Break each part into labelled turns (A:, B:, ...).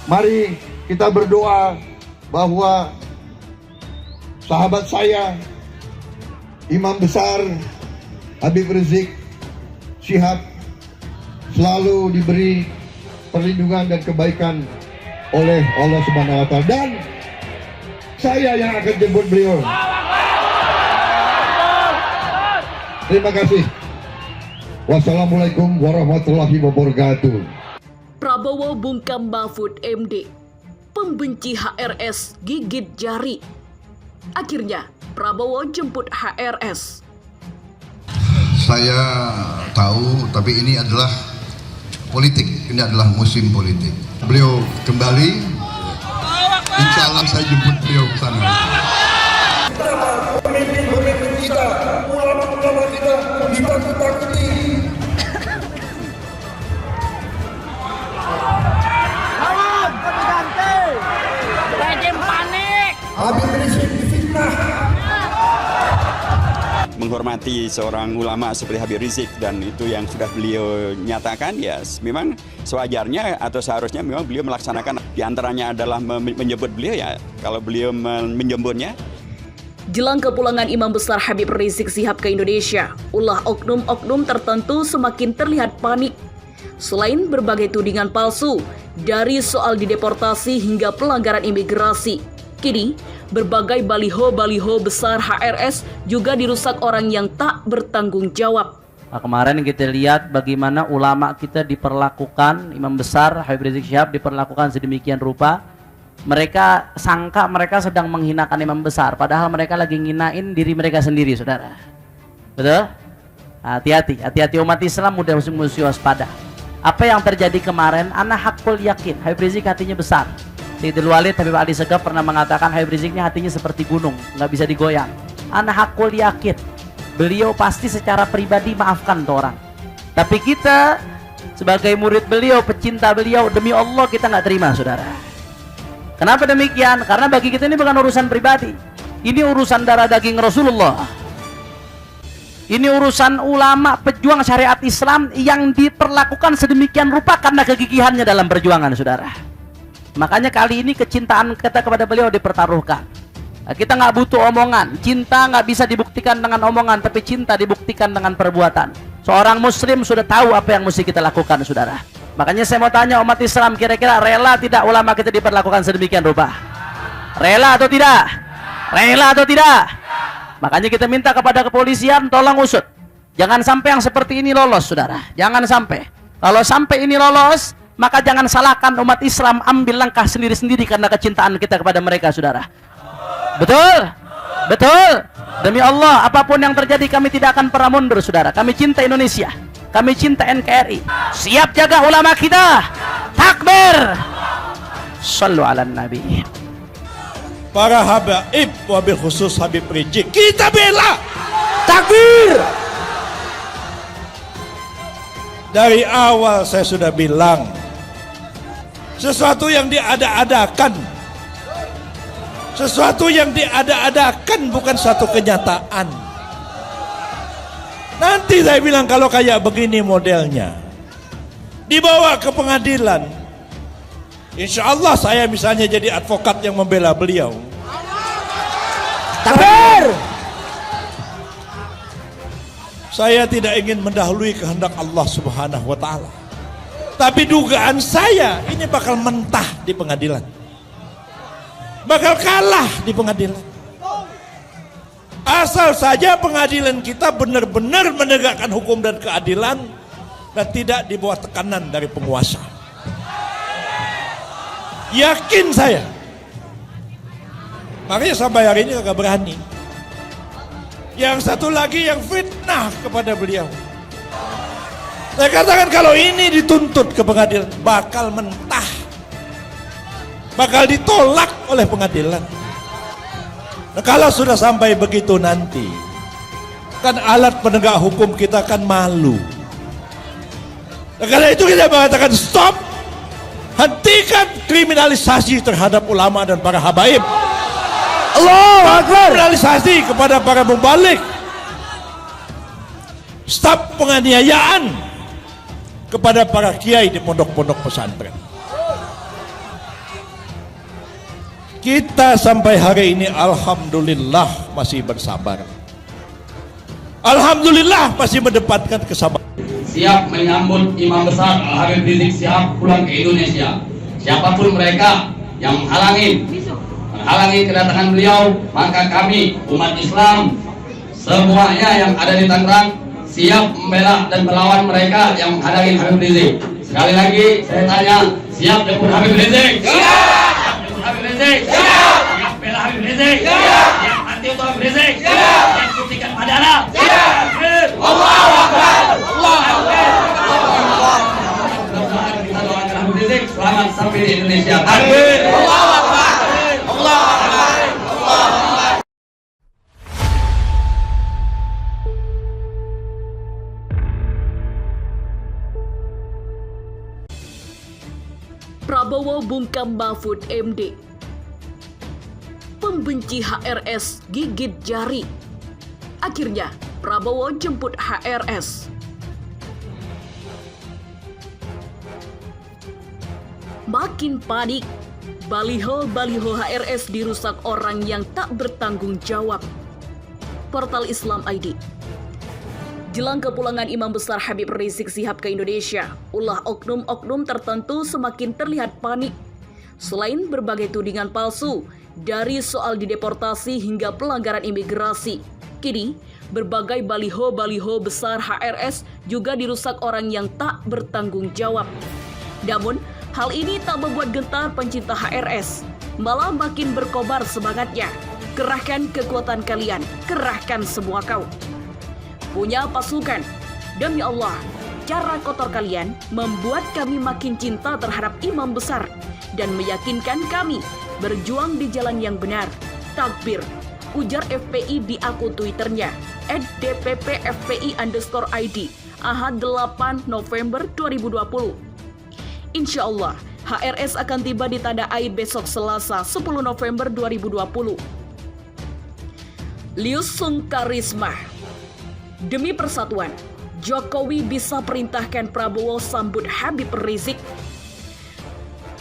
A: Mari kita berdoa bahwa sahabat saya, Imam Besar Habib Rizik Syihab, selalu diberi perlindungan dan kebaikan oleh Allah Subhanahu wa Ta'ala, dan saya yang akan jemput beliau. Terima kasih. Wassalamualaikum warahmatullahi wabarakatuh.
B: Prabowo bungkam Mahfud MD, pembenci HRS gigit jari. Akhirnya Prabowo jemput HRS.
C: Saya tahu, tapi ini adalah politik, ini adalah musim politik. Beliau kembali, insya Allah saya jemput beliau ke sana. Pemimpin-pemimpin kita, ulama-ulama kita ditakut-takuti. Habib Rizik difitnah.
D: Menghormati seorang ulama seperti Habib Rizik, dan itu yang sudah beliau nyatakan, ya memang sewajarnya atau seharusnya memang beliau melaksanakan. Diantaranya adalah menyebut beliau, ya kalau beliau menjemputnya.
B: Jelang kepulangan Imam Besar Habib Rizik Syihab ke Indonesia, ulah oknum-oknum tertentu semakin terlihat panik. Selain berbagai tudingan palsu, dari soal dideportasi hingga pelanggaran imigrasi, kini berbagai baliho-baliho besar HRS juga dirusak orang yang tak bertanggung jawab.
E: Nah, kemarin kita lihat bagaimana ulama kita diperlakukan, Imam Besar Habib Rizik Syihab diperlakukan sedemikian rupa. Mereka sangka mereka sedang menghinakan Imam Besar, padahal mereka lagi nginain diri mereka sendiri, saudara. Betul? Hati-hati, hati-hati umat Islam, mudah musuh waspada. Apa yang terjadi kemarin, ana hakul yakin, Habib Rizik hatinya besar. Sayyidul Walid Habib Ali Segaf pernah mengatakan Habib Rizik ini hatinya seperti gunung, nggak bisa digoyang. Ana hakul yakin, beliau pasti secara pribadi maafkan tuh orang. Tapi kita sebagai murid beliau, pecinta beliau, demi Allah kita nggak terima, saudara. Kenapa demikian? Karena bagi kita ini bukan urusan pribadi. Ini urusan darah daging Rasulullah. Ini urusan ulama pejuang syariat Islam yang diperlakukan sedemikian rupa karena kegigihannya dalam perjuangan, saudara. Makanya kali ini kecintaan kita kepada beliau dipertaruhkan. Kita nggak butuh omongan. Cinta nggak bisa dibuktikan dengan omongan, tapi cinta dibuktikan dengan perbuatan. Seorang muslim sudah tahu apa yang mesti kita lakukan, saudara. Makanya saya mau tanya umat Islam, kira-kira rela tidak ulama kita diperlakukan sedemikian rupa? Rela atau tidak? Rela atau tidak? Makanya kita minta kepada kepolisian, tolong usut. Jangan sampai yang seperti ini lolos, saudara. Jangan sampai. Kalau sampai ini lolos, maka jangan salahkan umat Islam, ambil langkah sendiri-sendiri karena kecintaan kita kepada mereka, saudara. Betul? Betul? Demi Allah, apapun yang terjadi kami tidak akan pernah mundur, saudara. Kami cinta Indonesia. Kami cinta NKRI. Siap jaga ulama kita. Takbir. Sallu ala Nabi.
F: Para habaib, wabil khusus Habib Rizik, kita bela. Takbir. Dari awal saya sudah bilang, sesuatu yang diada-adakan, sesuatu yang diada-adakan bukan satu kenyataan. Nanti saya bilang kalau kayak begini modelnya, dibawa ke pengadilan, insya Allah saya misalnya jadi advokat yang membela beliau. Takbir. Saya tidak ingin mendahului kehendak Allah Subhanahu wa Ta'ala, tapi dugaan saya ini bakal mentah di pengadilan, bakal kalah di pengadilan. Asal saja pengadilan kita benar-benar menegakkan hukum dan keadilan dan tidak di bawah tekanan dari penguasa. Yakin saya. Makanya sampai hari ini agak berani. Yang satu lagi yang fitnah kepada beliau. Saya katakan kalau ini dituntut ke pengadilan bakal mentah, bakal ditolak oleh pengadilan. Nah, kalau sudah sampai begitu nanti, kan alat penegak hukum kita kan malu. Nah, karena itu kita mengatakan stop, hentikan kriminalisasi terhadap ulama dan para habaib. Allahu Akbar. Kriminalisasi kepada para mubalik. Stop penganiayaan kepada para kiai di pondok-pondok pesantren. Kita sampai hari ini alhamdulillah masih bersabar. Alhamdulillah masih mendapatkan kesabaran.
G: Siap menyambut Imam Besar Habib Rizik Syihab pulang ke Indonesia. Siapapun mereka yang menghalangi kedatangan beliau, maka kami umat Islam semuanya yang ada di Tangerang siap membela dan melawan mereka yang menghalangi Habib Rizik. Sekali lagi saya tanya, siap jemput Habib Rizik? Siap jemput Habib Rizik? Siap bela Habib Rizik? Siap mati untuk Habib Rizik? Siap buktikan padana? Siap. Allahu Akbar. Allahu Akbar. Kita doakan Habib Rizik selamat sampai di Indonesia. Takbir. Allahu Akbar. Allahu Akbar. Allahu Akbar.
B: Prabowo bungkam Mahfud MD. Pembenci HRS gigit jari. Akhirnya Prabowo jemput HRS. Makin panik, baliho-baliho HRS dirusak orang yang tak bertanggung jawab. Portal Islam ID. Jelang kepulangan Imam Besar Habib Rizik Syihab ke Indonesia, ulah oknum-oknum tertentu semakin terlihat panik. Selain berbagai tudingan palsu, dari soal dideportasi hingga pelanggaran imigrasi, kini berbagai baliho-baliho besar HRS juga dirusak orang yang tak bertanggung jawab. Namun, hal ini tak membuat gentar pencinta HRS, malah makin berkobar semangatnya. Kerahkan kekuatan kalian, kerahkan semua kau. Punya pasukan, demi Allah, cara kotor kalian membuat kami makin cinta terhadap Imam Besar dan meyakinkan kami berjuang di jalan yang benar. Takbir, ujar FPI di akun Twitternya @dppfpi_id Ahad 8 November 2020. Insya Allah, HRS akan tiba di Tanda Air besok Selasa 10 November 2020. Lius Sungkarisma. Demi persatuan, Jokowi bisa perintahkan Prabowo sambut Habib Rizik.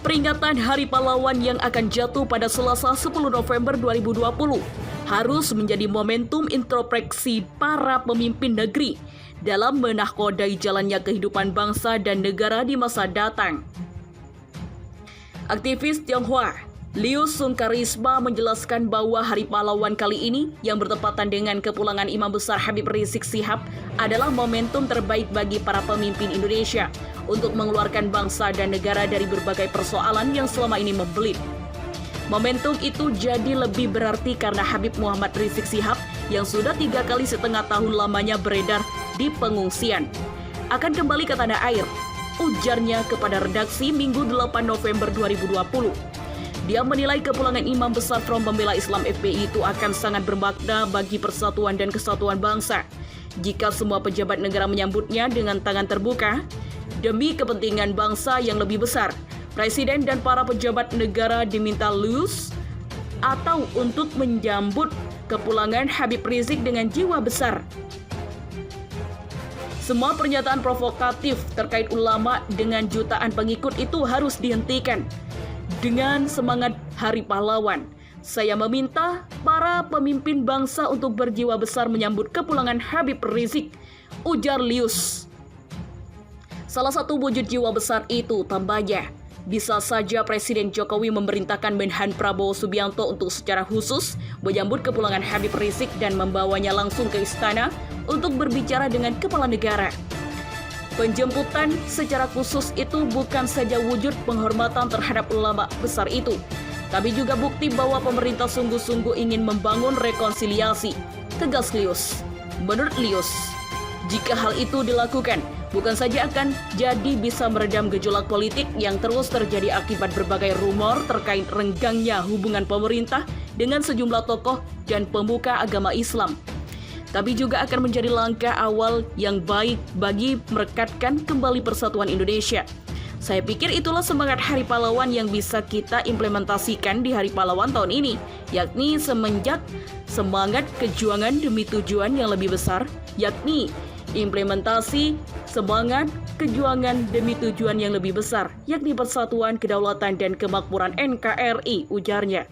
B: Peringatan Hari Pahlawan yang akan jatuh pada Selasa 10 November 2020 harus menjadi momentum introspeksi para pemimpin negeri dalam menahkodai jalannya kehidupan bangsa dan negara di masa datang. Aktivis Tionghoa Lius Sungkarisma menjelaskan bahwa Hari Pahlawan kali ini yang bertepatan dengan kepulangan Imam Besar Habib Rizik Syihab adalah momentum terbaik bagi para pemimpin Indonesia untuk mengeluarkan bangsa dan negara dari berbagai persoalan yang selama ini membelit. Momentum itu jadi lebih berarti karena Habib Muhammad Rizik Syihab yang sudah 3,5 tahun lamanya beredar di pengungsian akan kembali ke tanah air, ujarnya kepada redaksi Minggu 8 November 2020. Dia menilai kepulangan Imam Besar Front Pembela Islam FPI itu akan sangat bermakna bagi persatuan dan kesatuan bangsa jika semua pejabat negara menyambutnya dengan tangan terbuka. Demi kepentingan bangsa yang lebih besar, Presiden dan para pejabat negara diminta luas atau untuk menyambut kepulangan Habib Rizik dengan jiwa besar. Semua pernyataan provokatif terkait ulama dengan jutaan pengikut itu harus dihentikan. Dengan semangat Hari Pahlawan, saya meminta para pemimpin bangsa untuk berjiwa besar menyambut kepulangan Habib Rizik, ujar Lius. Salah satu wujud jiwa besar itu tambahnya, bisa saja Presiden Jokowi memerintahkan Menhan Prabowo Subianto untuk secara khusus menyambut kepulangan Habib Rizik dan membawanya langsung ke istana untuk berbicara dengan kepala negara. Penjemputan secara khusus itu bukan saja wujud penghormatan terhadap ulama besar itu, tapi juga bukti bahwa pemerintah sungguh-sungguh ingin membangun rekonsiliasi, tegas Lius. Menurut Lius, jika hal itu dilakukan, bukan saja akan jadi bisa meredam gejolak politik yang terus terjadi akibat berbagai rumor terkait renggangnya hubungan pemerintah dengan sejumlah tokoh dan pemuka agama Islam, tapi juga akan menjadi langkah awal yang baik bagi merekatkan kembali persatuan Indonesia. Saya pikir itulah semangat Hari Pahlawan yang bisa kita implementasikan di Hari Pahlawan tahun ini, yakni semangat kejuangan demi tujuan yang lebih besar, yakni implementasi semangat kejuangan demi tujuan yang lebih besar, yakni persatuan, kedaulatan, dan kemakmuran NKRI, ujarnya.